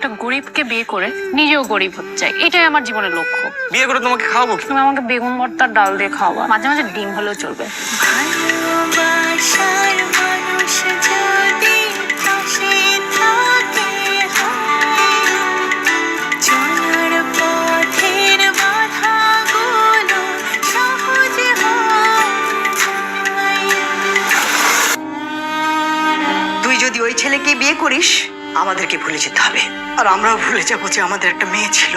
একটা গরিবকে বিয়ে করে নিজেও গরিব হতে চাই, এটাই আমার জীবনের লক্ষ্য। বিয়ে করে তোমাকে খাওয়াবো কি? তুমি আমাকে বেগুন ভর্তার ডাল দিয়ে খাওয়া, মাঝে মাঝে ডিম হলেও চলবে। ভালোবাসার মানুষ যদি পাশে থাকে, চলার পথের বাধাগুলো সহজ হয়। তুই যদি ওই ছেলেকে বিয়ে করিস, আমাদেরকে ভুলে যেতে হবে, আর আমরাও ভুলে যাবো যে আমাদের একটা মেয়ে ছিল।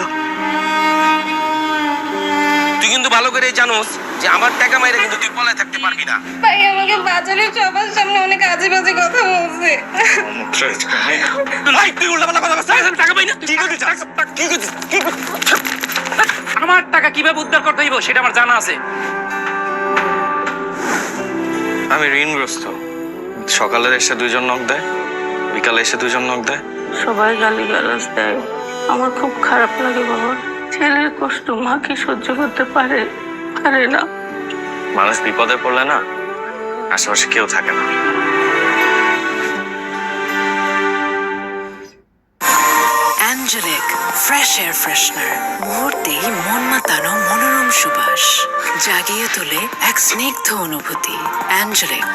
তুই কিন্তু ভালো করে জানোস যে আমার টাকা মাইরে কিন্তু তুই পলায় থাকতে পারবি না। ভাই আমাকে বাজারে সবার সামনে অনেক আজে বাজে কথা বলছে। তুই উল্টাপাল্টা কথা বলছিস, আমি টাকা পাই না। কি করতে চাস? কি করতে? আমার টাকা কিভাবে উদ্ধার করতে হইব সেটা আমার জানা আছে। আমি ঋণগ্রস্ত। সকালে এসে দুইজন নক দেয়, বিকালে এসে দুইজন নক দেয়। সবাই গালিগালাজ দেয়, আমার খুব খারাপ লাগে বাবা। ছেলের কষ্ট মা কি সহ্য করতে পারে? পারে না। মানুষ বিপদে পড়লে না আশেপাশে কেউ থাকে না। অ্যাঞ্জেলিক ফ্রেশ এয়ার ফ্রেশনার, মুহূর্তেই মন মাতানো মনোরম সুবাস, জাগিয়ে তোলে এক স্নিগ্ধ অনুভূতি। অ্যাঞ্জেলিক।